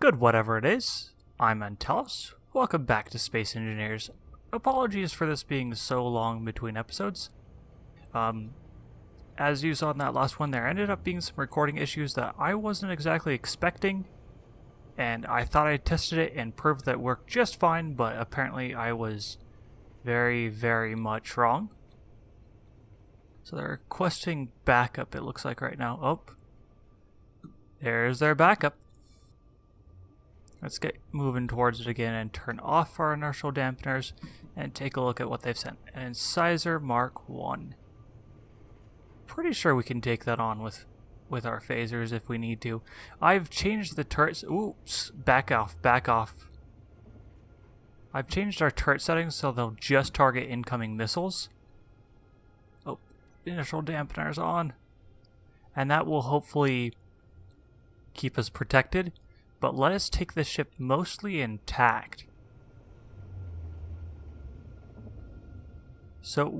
Good whatever it is. I'm Antalous. Welcome back to Space Engineers. Apologies for this being so long between episodes. As you saw in that last one, there ended up being some recording issues that I wasn't exactly expecting, and I thought I tested it and proved that it worked just fine, but apparently I was very, very much wrong. So they're requesting backup, it looks like right now. Oh, there's their backup. Let's get moving towards it again and turn off our inertial dampeners and take a look at what they've sent. An incisor Mark 1. Pretty sure we can take that on with our phasers if we need to. I've changed the turrets. Oops, back off, back off. I've changed our turret settings so they'll just target incoming missiles. Oh, inertial dampeners on. And that will hopefully keep us protected. But let us take this ship mostly intact. So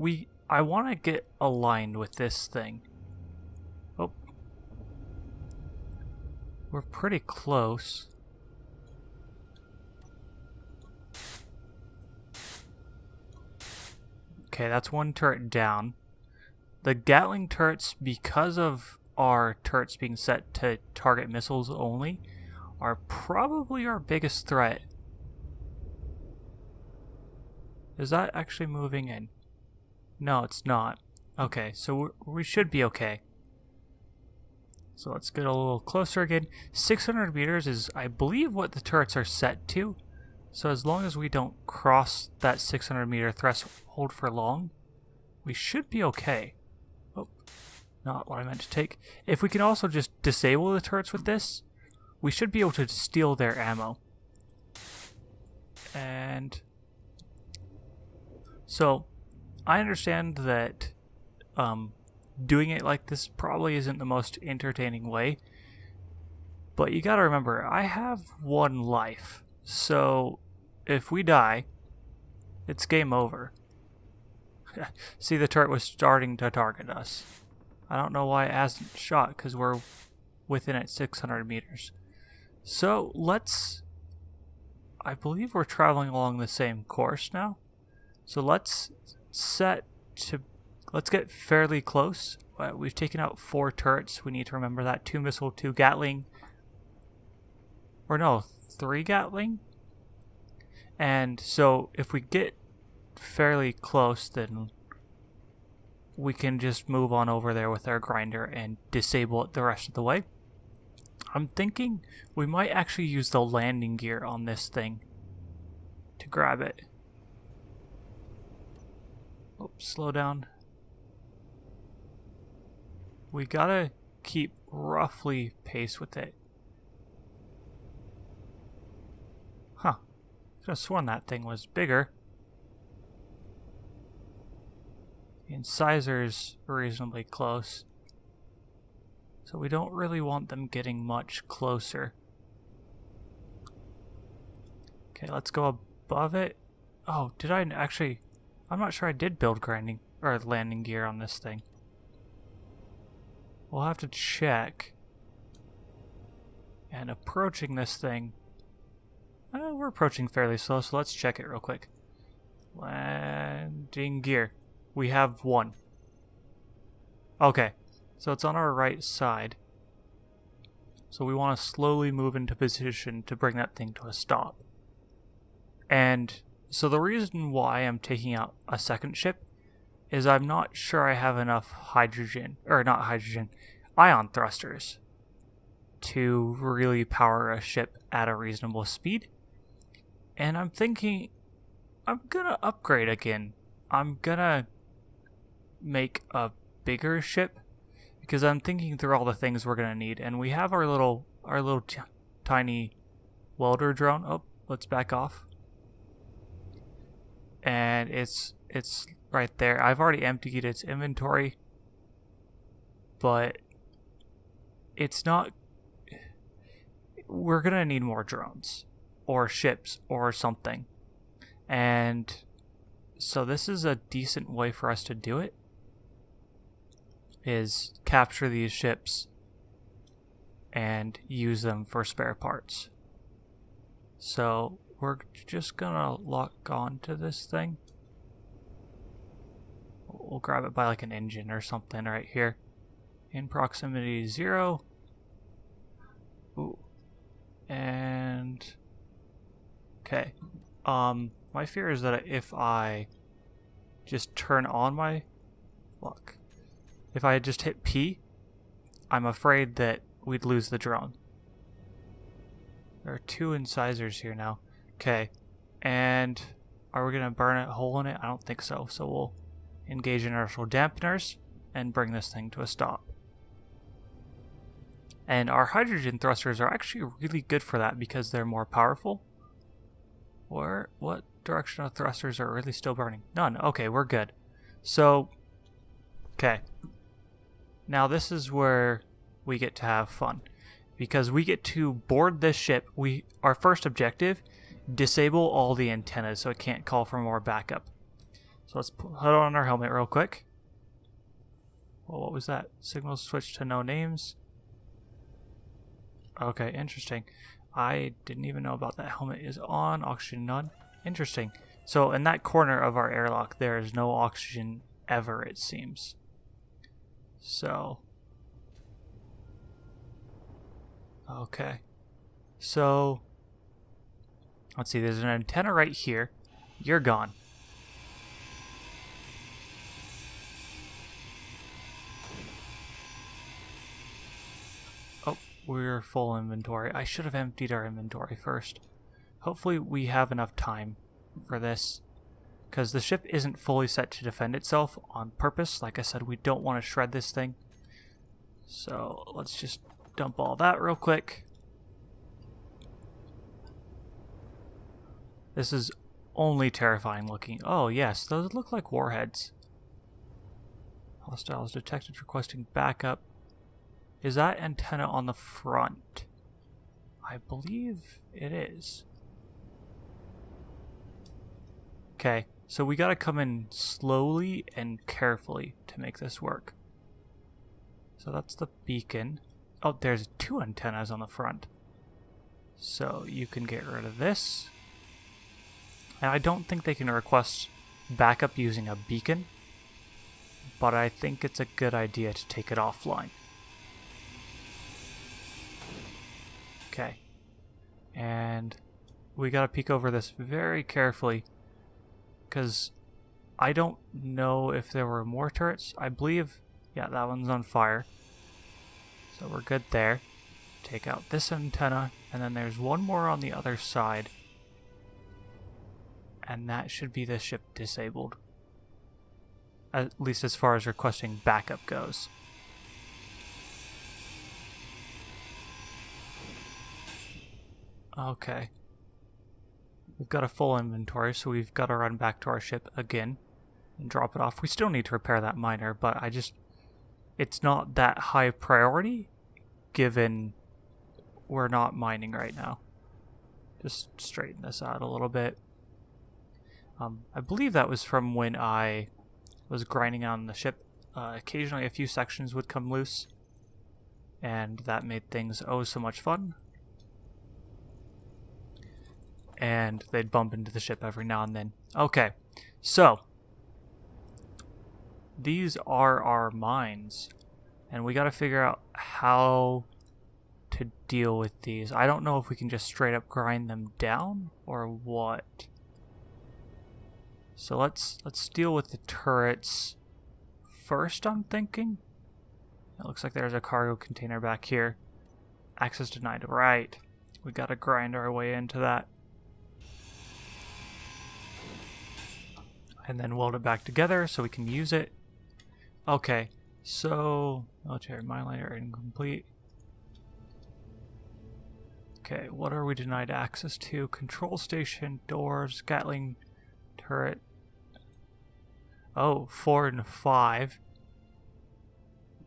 I want to get aligned with this thing. Oh. We're pretty close. Okay, that's one turret down. The Gatling turrets, because of our turrets being set to target missiles only, are probably our biggest threat. Is that actually moving in? No, it's not. Okay, so we should be okay. So let's get a little closer again. 600 meters is, I believe, what the turrets are set to. So as long as we don't cross that 600 meter threshold for long, we should be okay. Oh, not what I meant to take. If we can also just disable the turrets with this, we should be able to steal their ammo. And so I understand that doing it like this probably isn't the most entertaining way, but you gotta remember, I have one life, so if we die, it's game over. See, the turret was starting to target us. I don't know why it hasn't shot, because we're within it 600 meters. So I believe we're traveling along the same course now. So let's get fairly close. We've taken out 4 turrets. We need to remember that. 2 missile, 2 Gatling. Or no, 3 Gatling. And so if we get fairly close, then we can just move on over there with our grinder and disable it the rest of the way. I'm thinking we might actually use the landing gear on this thing to grab it. Oops, slow down. We gotta keep roughly pace with it. Huh. Could have sworn that thing was bigger. The incisors reasonably close. So we don't really want them getting much closer. Okay, let's go above it. Oh, did I actually... I'm not sure I did build grinding or landing gear on this thing. We'll have to check. And approaching this thing... we're approaching fairly slow, so let's check it real quick. Landing gear. We have 1. Okay. So it's on our right side. So we want to slowly move into position to bring that thing to a stop. And so the reason why I'm taking out a second ship is I'm not sure I have enough ion thrusters to really power a ship at a reasonable speed. And I'm thinking I'm gonna upgrade again. I'm gonna make a bigger ship, because I'm thinking through all the things we're gonna need, and we have our little tiny welder drone. Oh, let's back off. And it's right there. I've already emptied its inventory, but it's not. We're gonna need more drones or ships or something, and so this is a decent way for us to do it. Is capture these ships and use them for spare parts. So we're just gonna lock on to this thing. We'll grab it by like an engine or something right here. In proximity 0. Ooh. And okay. My fear is that if I just turn on my look, if I just hit P, I'm afraid that we'd lose the drone. There are 2 incisors here now. Okay. And are we gonna burn a hole in it? I don't think so. So we'll engage inertial dampeners and bring this thing to a stop. And our hydrogen thrusters are actually really good for that because they're more powerful. Or what direction of thrusters are really still burning? None. Okay, we're good. So, okay. Now this is where we get to have fun. Because we get to board this ship. Our first objective, disable all the antennas so it can't call for more backup. So let's put on our helmet real quick. Well, what was that? Signals switch to no names. Okay, interesting. I didn't even know about that. Helmet is on, oxygen none. Interesting. So in that corner of our airlock, there is no oxygen ever, it seems. So, okay. So, let's see, there's an antenna right here. You're gone. Oh, we're full inventory. I should have emptied our inventory first. Hopefully we have enough time for this, because the ship isn't fully set to defend itself on purpose. Like I said, we don't want to shred this thing. So let's just dump all that real quick. This is only terrifying looking. Oh yes, those look like warheads. Hostiles detected requesting backup. Is that antenna on the front? I believe it is. Okay, so we gotta come in slowly and carefully to make this work. So that's the beacon. Oh, there's 2 antennas on the front. So you can get rid of this. And I don't think they can request backup using a beacon, but I think it's a good idea to take it offline. Okay. And we gotta peek over this very carefully, because I don't know if there were more turrets. I believe, yeah, that one's on fire. So we're good there. Take out this antenna, and then there's one more on the other side. And that should be the ship disabled. At least as far as requesting backup goes. Okay. We've got a full inventory, so we've got to run back to our ship again and drop it off. We still need to repair that miner, but it's not that high priority given we're not mining right now. Just straighten this out a little bit. I believe that was from when I was grinding on the ship. Occasionally a few sections would come loose, and that made things oh so much fun. And they'd bump into the ship every now and then. Okay, so these are our mines, and we gotta figure out how to deal with these. I don't know if we can just straight up grind them down or what. So let's deal with the turrets first, I'm thinking. It looks like there's a cargo container back here. Access denied. Right. We gotta grind our way into that. And then weld it back together so we can use it. Okay, so military mine layer incomplete. Okay, what are we denied access to? Control station, doors, Gatling turret. Oh, 4 and 5.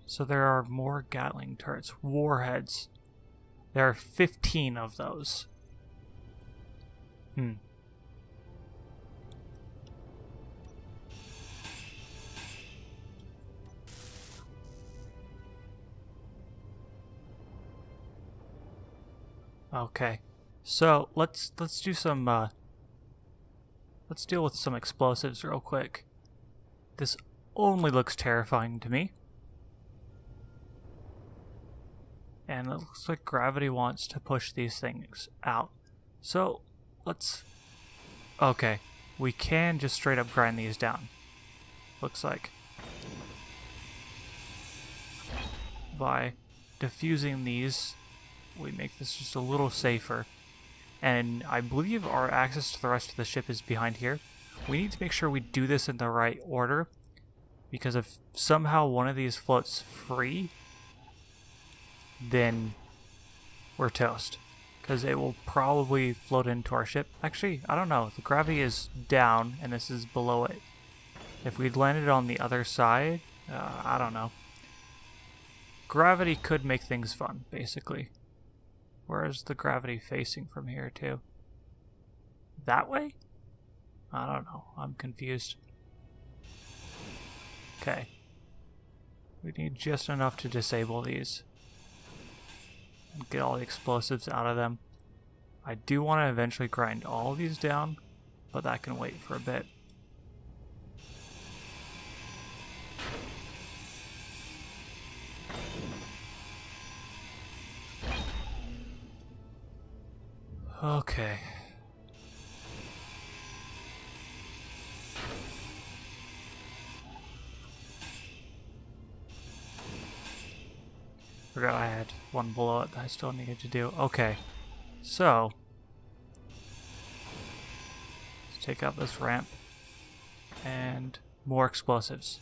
So there are more Gatling turrets. Warheads. There are 15 of those. Okay, So let's do some let's deal with some explosives real quick. This only looks terrifying to me. And it looks like gravity wants to push these things out. So let's... Okay, we can just straight up grind these down. Looks like. By diffusing these, we make this just a little safer. And I believe our access to the rest of the ship is behind here. We need to make sure we do this in the right order, because if somehow one of these floats free, then we're toast. Because it will probably float into our ship. Actually, I don't know. The gravity is down, and this is below it. If we'd landed on the other side, I don't know. Gravity could make things fun, basically. Where is the gravity facing from here, too? That way? I don't know. I'm confused. Okay. We need just enough to disable these. And get all the explosives out of them. I do want to eventually grind all these down, but that can wait for a bit. Okay. Forgot I had one below it that I still needed to do. Okay. So, let's take out this ramp and more explosives.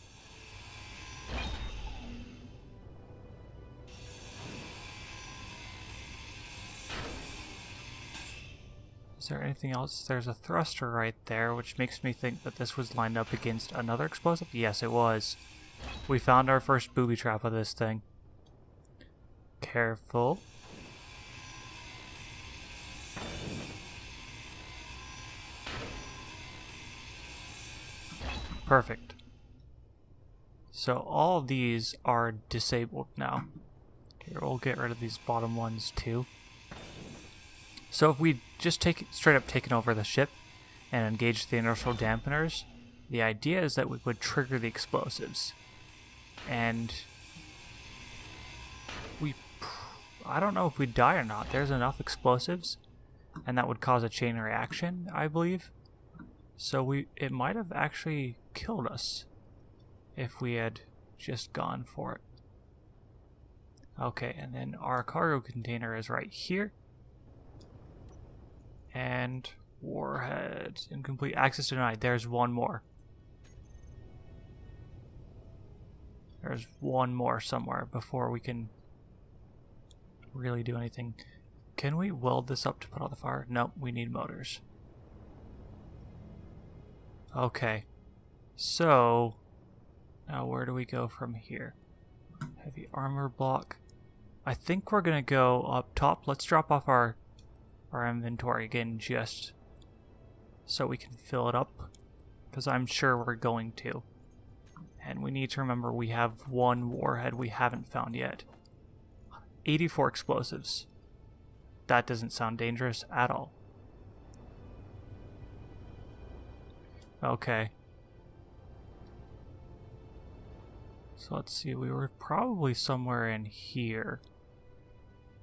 Is there anything else? There's a thruster right there, which makes me think that this was lined up against another explosive. Yes, it was. We found our first booby trap of this thing. Careful. Perfect. So all of these are disabled now. Here, we'll get rid of these bottom ones too. So if we just straight up taken over the ship and engaged the inertial dampeners, the idea is that we would trigger the explosives. And I don't know if we'd die or not. There's enough explosives, and that would cause a chain reaction, I believe. So it might have actually killed us if we had just gone for it. Okay, and then our cargo container is right here. And warhead incomplete, access denied. There's one more. There's one more somewhere before we can really do anything. Can we weld this up to put out the fire? Nope, we need motors. Okay, so now where do we go from here? Heavy armor block. I think we're gonna go up top. Let's drop off our inventory again, just so we can fill it up, because I'm sure we're going to. And we need to remember we have one warhead we haven't found yet. 84 explosives. That doesn't sound dangerous at all. Okay. So let's see, we were probably somewhere in here.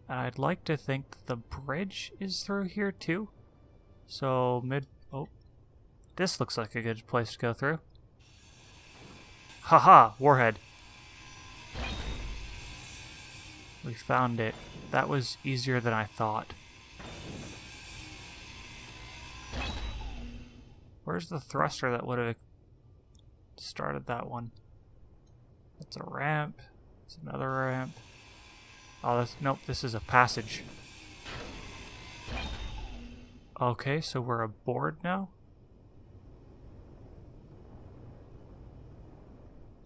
And I'd like to think that the bridge is through here too. So oh, this looks like a good place to go through. Haha, warhead. We found it. That was easier than I thought. Where's the thruster that would have started that one? That's a ramp. It's another ramp. Oh, nope, this is a passage. Okay, so we're aboard now.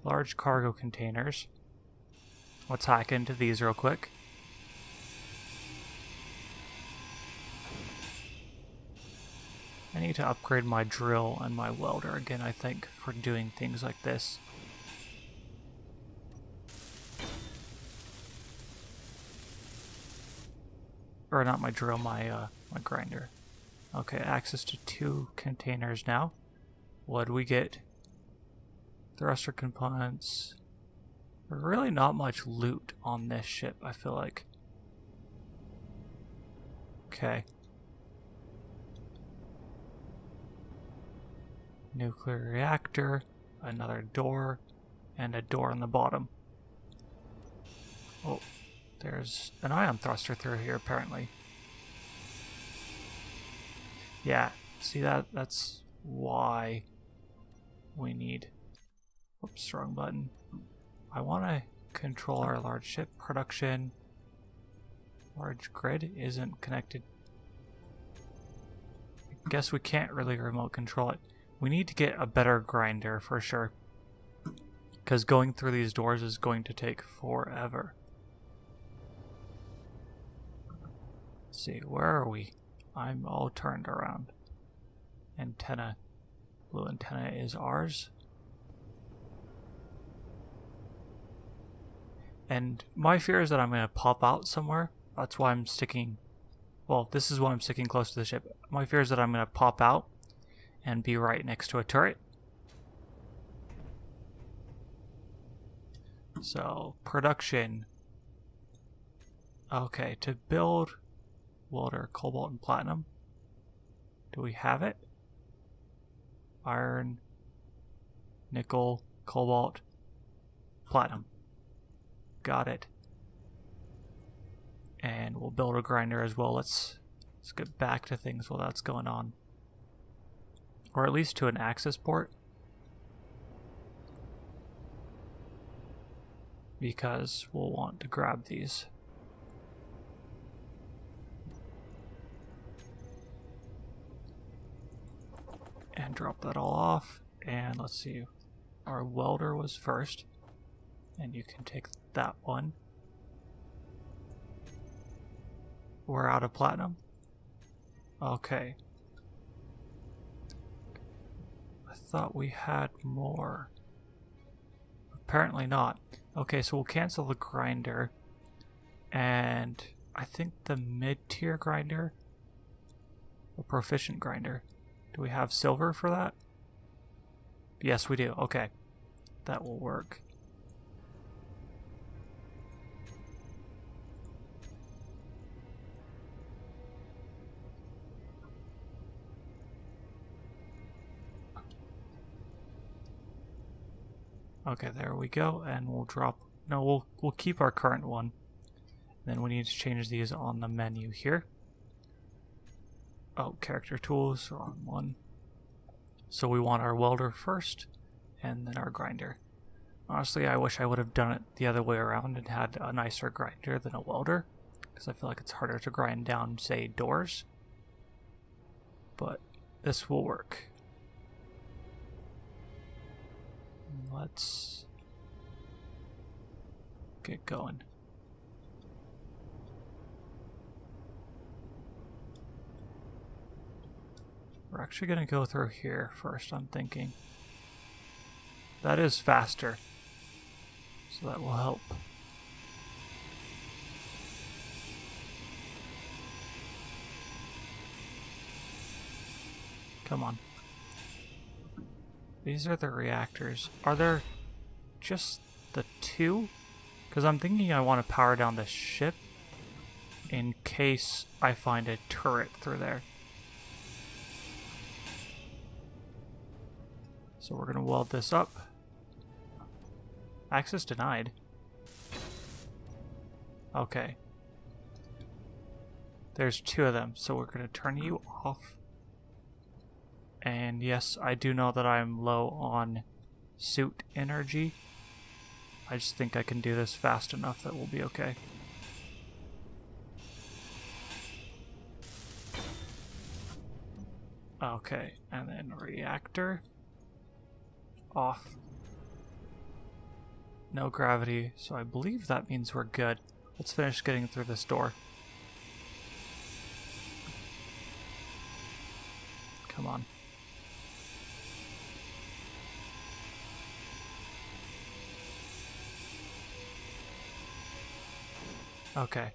Large cargo containers. Let's hack into these real quick. I need to upgrade my drill and my welder again, I think, for doing things like this. Or not my drill, my My grinder. Okay, access to 2 containers now. What do we get? Thruster components. Really not much loot on this ship, I feel like. Okay. Nuclear reactor, another door, and a door on the bottom. Oh, there's an ion thruster through here apparently. Yeah, see that? That's why we need... Oops, wrong button. I want to control our large ship production. Large grid isn't connected. I guess we can't really remote control it. We need to get a better grinder for sure. Because going through these doors is going to take forever. Let's see, where are we? I'm all turned around. Antenna. Blue antenna is ours. And my fear is that I'm going to pop out somewhere. That's why I'm sticking... Well, this is why I'm sticking close to the ship. My fear is that I'm going to pop out and be right next to a turret. So, production. Okay, to build welder, cobalt, and platinum. Do we have it? Iron, nickel, cobalt, platinum. Got it. And we'll build a grinder as well. Let's get back to things while that's going on. Or at least to an access port. Because we'll want to grab these. And drop that all off. And let's see. Our welder was first. And you can take that one. We're out of platinum. Okay. I thought we had more. Apparently not. Okay, so we'll cancel the grinder. And I think the mid-tier grinder. The proficient grinder. Do we have silver for that? Yes, we do. Okay. That will work. Okay, there we go, and we'll drop... No, we'll keep our current one. Then we need to change these on the menu here. Oh, character tools, wrong one. So we want our welder first, and then our grinder. Honestly, I wish I would have done it the other way around and had a nicer grinder than a welder, because I feel like it's harder to grind down, say, doors. But this will work. Let's get going. We're actually going to go through here first, I'm thinking. That is faster, so that will help. Come on. These are the reactors. Are there just the 2? Because I'm thinking I want to power down the ship in case I find a turret through there. So we're going to weld this up. Access denied. Okay. There's 2 of them, so we're going to turn you off. And yes, I do know that I'm low on suit energy. I just think I can do this fast enough that we'll be okay. Okay, and then reactor off. No gravity, so I believe that means we're good. Let's finish getting through this door. Come on. Okay,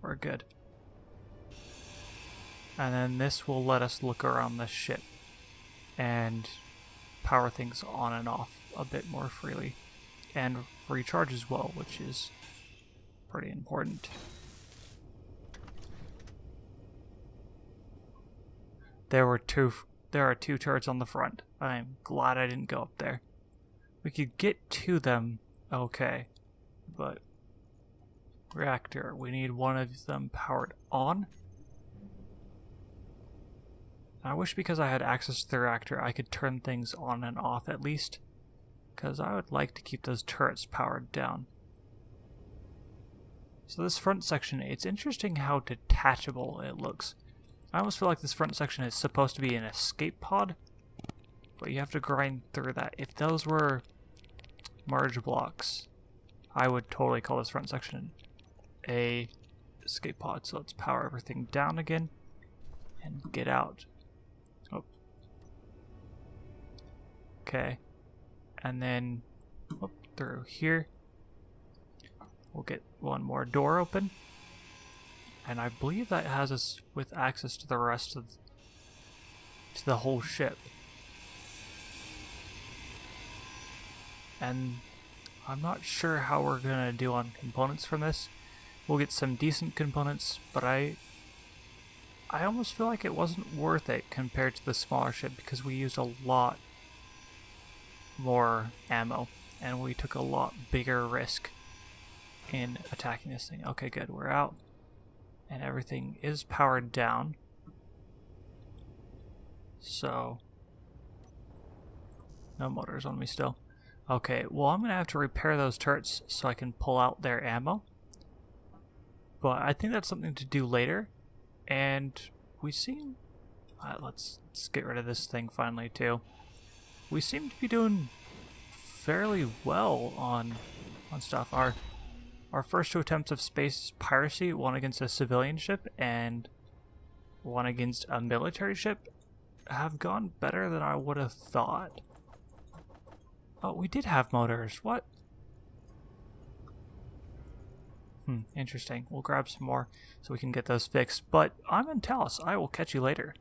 we're good. And then this will let us look around the ship and power things on and off a bit more freely. And recharge as well, which is pretty important. There are two turrets on the front. I'm glad I didn't go up there. We could get to them, okay, but reactor, we need one of them powered on. I wish because I had access to the reactor I could turn things on and off at least, because I would like to keep those turrets powered down. So this front section, it's interesting how detachable it looks. I almost feel like this front section is supposed to be an escape pod, but you have to grind through that. If those were merge blocks, I would totally call this front section a escape pod. So let's power everything down again and get out. Oh. Okay. And then up through here. We'll get one more door open. And I believe that has us with access to the rest of the whole ship. And I'm not sure how we're gonna do on components from this. We'll get some decent components, but I almost feel like it wasn't worth it compared to the smaller ship because we used a lot more ammo and we took a lot bigger risk in attacking this thing. Okay, good, we're out. And everything is powered down. So, no motors on me still. Okay, well I'm going to have to repair those turrets so I can pull out their ammo. But I think that's something to do later. And we seem... let's get rid of this thing finally too. We seem to be doing fairly well on stuff. Our first two attempts of space piracy, one against a civilian ship and one against a military ship, have gone better than I would have thought. Oh, we did have motors. What? Interesting. We'll grab some more so we can get those fixed. But I'm Antalous. I will catch you later.